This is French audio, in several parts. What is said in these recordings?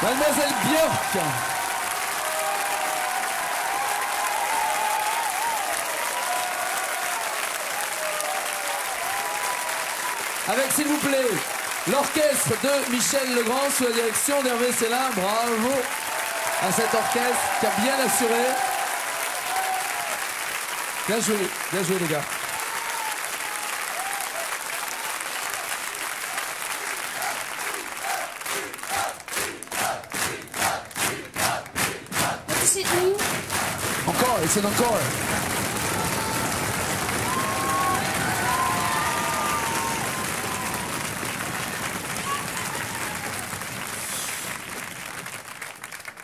Mademoiselle Björk. Avec, s'il vous plaît, l'orchestre de Michel Legrand sous la direction d'Hervé Célin. Bravo à cet orchestre qui a bien assuré. Bien joué les gars. Encore, c'est encore.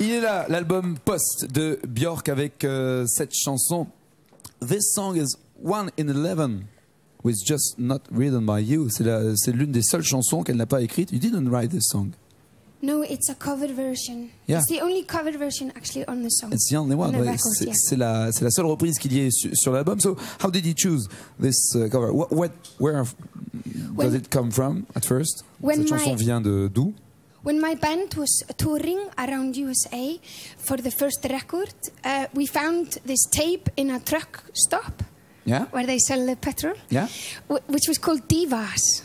Il est là, l'album Post de Björk avec cette chanson. This song is 1 in 11, with just not written by you. C'est l'une des seules chansons qu'elle n'a pas écrite. You didn't write this song. No, it's a cover version. Yeah. It's the only cover version actually on the song. It's the only one. C'est la seule reprise qu'il y ait sur l'album. So, how did you choose this cover? Where does it come from at first? Cette chanson vient d'où? When my band was touring around USA for the first record, we found this tape in a truck stop. Yeah? Where they sell the petrol. Yeah? Which was called Divas.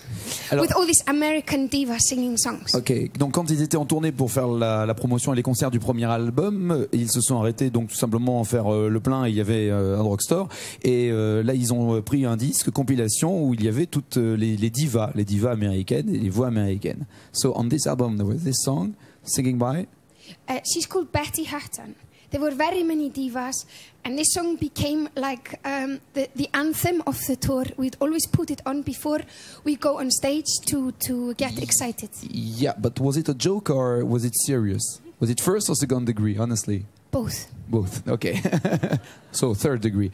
Alors, with all these American divas singing songs. Ok, donc quand ils étaient en tournée pour faire la promotion et les concerts du premier album, ils se sont arrêtés donc tout simplement en faire le plein. Il y avait un drugstore et là ils ont pris un disque compilation où il y avait toutes les divas américaines et les voix américaines. So on this album there was this song singing by. She's called Betty Hatton. There were very many divas, and this song became like the anthem of the tour. We'd always put it on before we go on stage to get excited. Yeah, but was it a joke or was it serious? Was it first or second degree, honestly? Both. Both, okay. So, third degree.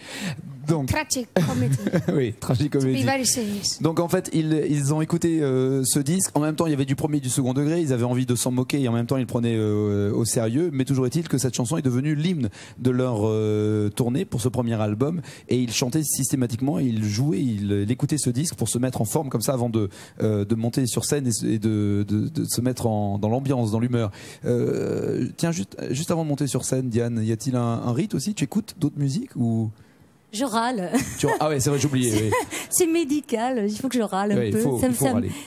Donc, tragic comedy. Oui, tragic comedy. To be very serious. Donc en fait, ils ont écouté ce disque. En même temps, il y avait du premier et du second degré. Ils avaient envie de s'en moquer et en même temps, ils le prenaient au sérieux. Mais toujours est-il que cette chanson est devenue l'hymne de leur tournée pour ce premier album. Et ils chantaient systématiquement, ils jouaient, ils écoutaient ce disque pour se mettre en forme comme ça avant de monter sur scène et de se mettre dans l'ambiance, dans l'humeur. Tiens, juste avant de monter sur scène, Diane, y a-t-il un rite aussi? Tu écoutes d'autres musiques ou... Je râle. Ah ouais, c'est vrai, j'oubliais. Oui. C'est médical, il faut que je râle un peu.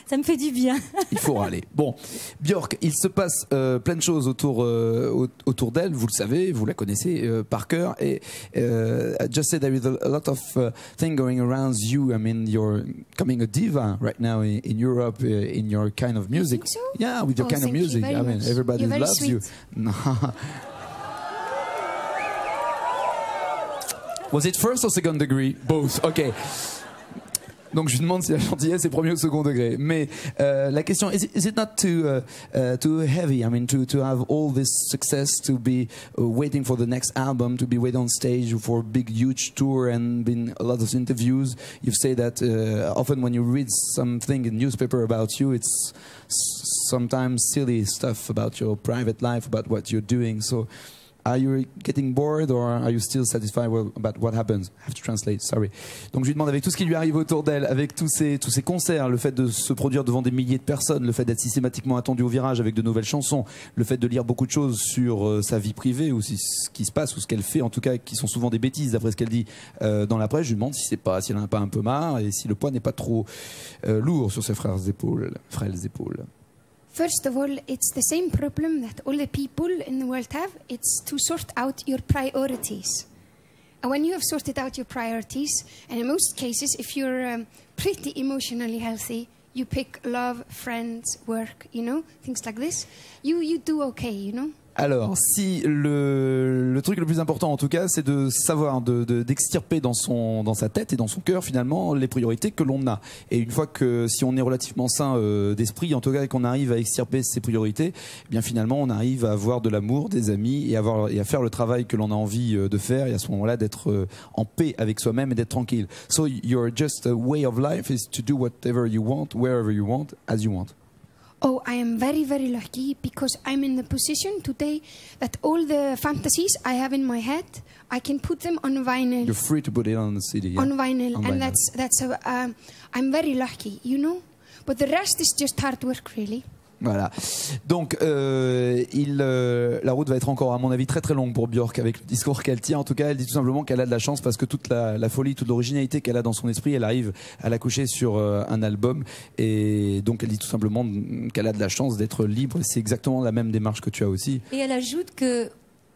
Ça me fait du bien. Il faut râler. Bon, Björk, il se passe plein de choses autour d'elle. Vous le savez, vous la connaissez par cœur. Et I just said there is a lot of things going around you. I mean, you're becoming a diva right now in Europe in your kind of music. You think so? Yeah, with your kind of music. I mean, everybody loves you. Was it first or second degree? Both. Okay. Donc je lui demande si la gentillesse est premier ou second degré. Mais la question is it not too heavy? I mean to have all this success, to be waiting for the next album, to be waiting on stage for a big huge tour and been a lot of interviews. You've said that often when you read something in newspaper about you, it's sometimes silly stuff about your private life, about what you're doing. So. Are you getting bored or are you still satisfied about what happens? I have to translate, sorry. Donc je lui demande avec tout ce qui lui arrive autour d'elle, avec tous ces concerts, le fait de se produire devant des milliers de personnes, le fait d'être systématiquement attendu au virage avec de nouvelles chansons, le fait de lire beaucoup de choses sur sa vie privée ou ce qui se passe ou ce qu'elle fait, en tout cas qui sont souvent des bêtises d'après ce qu'elle dit dans la presse. Je lui demande si elle en a pas un peu marre et si le poids n'est pas trop lourd sur ses frêles épaules. First of all, it's the same problem that all the people in the world have. It's to sort out your priorities. And when you have sorted out your priorities, and in most cases, if you're pretty emotionally healthy, you pick love, friends, work, you know, things like this. You do okay, you know. Alors, si le truc le plus important en tout cas, c'est de savoir, d'extirper dans sa tête et dans son cœur finalement les priorités que l'on a. Et une fois que, si on est relativement sain d'esprit, en tout cas, et qu'on arrive à extirper ces priorités, eh bien finalement on arrive à avoir de l'amour, des amis et à faire le travail que l'on a envie de faire. Et à ce moment-là, d'être en paix avec soi-même et d'être tranquille. So your just way of life is to do whatever you want, wherever you want, as you want. Oh, I am very, very lucky because I'm in the position today that all the fantasies I have in my head, I can put them on vinyl. You're free to put it on the CD. Yeah? On vinyl, that's I'm very lucky, you know. But the rest is just hard work, really. Voilà. Donc, la route va être encore, à mon avis, très très longue pour Björk avec le discours qu'elle tient. En tout cas, elle dit tout simplement qu'elle a de la chance parce que toute la folie, toute l'originalité qu'elle a dans son esprit, elle arrive à la coucher sur un album. Et donc, elle dit tout simplement qu'elle a de la chance d'être libre. C'est exactement la même démarche que tu as aussi. Et elle ajoute que,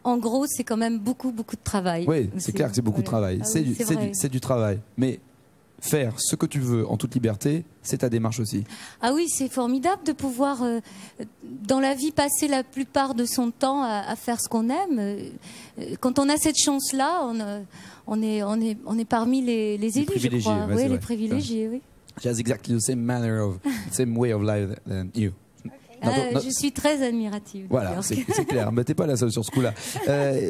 en gros, c'est quand même beaucoup de travail. Oui, c'est clair que c'est beaucoup de travail. C'est du travail. Mais faire ce que tu veux en toute liberté, c'est ta démarche aussi. Ah oui, c'est formidable de pouvoir, dans la vie, passer la plupart de son temps à faire ce qu'on aime. Quand on a cette chance-là, on est parmi les élus, je crois. Ouais, oui, les privilégiés, oui. She has exactly the same way of life than you. Je suis très admirative. Voilà, c'est clair. Mais t'es pas la seule sur ce coup-là.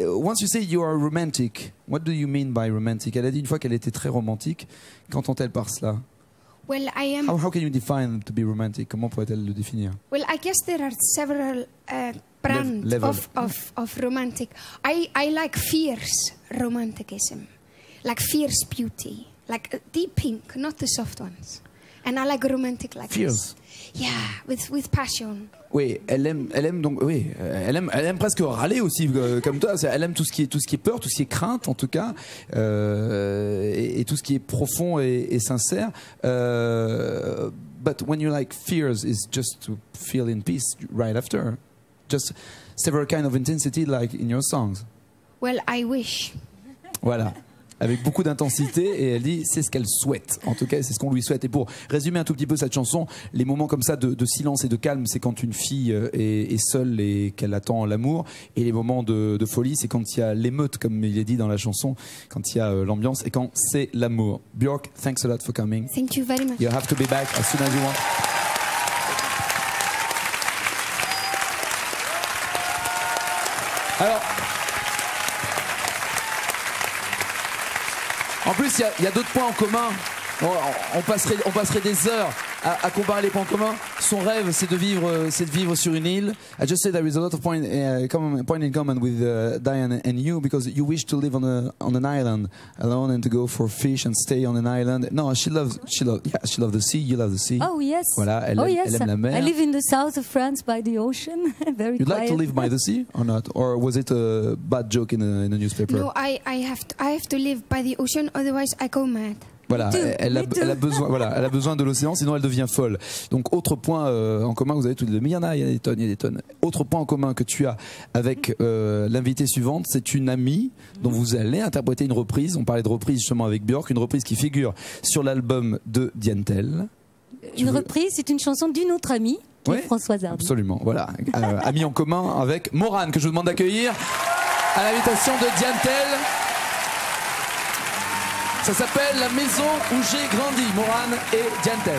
Once you say you are romantic, what do you mean by romantic? Elle a dit une fois qu'elle était très romantique. Qu'entend-elle par cela? Well, I am. How can you define to be romantic? Comment pourrait-elle le définir? Well, I guess there are several brands of romantic. I like fierce romanticism, like fierce beauty, like deep pink, not the soft ones. And I like romantic like fierce. This. Yeah, with passion. Oui, elle aime donc, oui, elle aime presque râler aussi, comme toi. Elle aime tout ce qui est peur, tout ce qui est crainte, en tout cas, et tout ce qui est profond et sincère. But when you like fears, is just to feel in peace right after. Just several kind of intensity, like in your songs. Well, I wish. Voilà. Avec beaucoup d'intensité, et elle dit c'est ce qu'elle souhaite. En tout cas, c'est ce qu'on lui souhaite. Et pour résumer un tout petit peu cette chanson, les moments comme ça de silence et de calme, c'est quand une fille est seule et qu'elle attend l'amour. Et les moments de folie, c'est quand il y a l'émeute, comme il est dit dans la chanson, quand il y a l'ambiance et quand c'est l'amour. Björk, thanks a lot for coming. Thank you very much. You have to be back as soon as you want. Alors, en plus, il y a d'autres points en commun. On passerait des heures à comparer les points communs. Son rêve, c'est de vivre sur une île. I just say there is a lot of point in common with Diane and you, because you wish to live on an island alone and to go for fish and stay on an island. No, she loves the sea. You love the sea. Oh yes. Voilà, elle aime la mer. I live in the south of France by the ocean. Very You'd quiet. like to live by the sea or not? Or was it a bad joke in a newspaper? No, I have to live by the ocean, otherwise I go mad. Voilà, elle a besoin de l'océan, sinon elle devient folle. Donc autre point en commun, vous avez tous les deux, mais il y a des tonnes. Autre point en commun que tu as avec l'invitée suivante, c'est une amie dont vous allez interpréter une reprise. On parlait de reprise justement avec Björk, une reprise qui figure sur l'album de Diane Tell. Reprise, c'est une chanson d'une autre amie, qui est Françoise Hardy. Absolument, voilà. Amie en commun avec Morane, que je vous demande d'accueillir à l'invitation de Diane Tell. Ça s'appelle La maison où j'ai grandi, Morane et Diane Tell.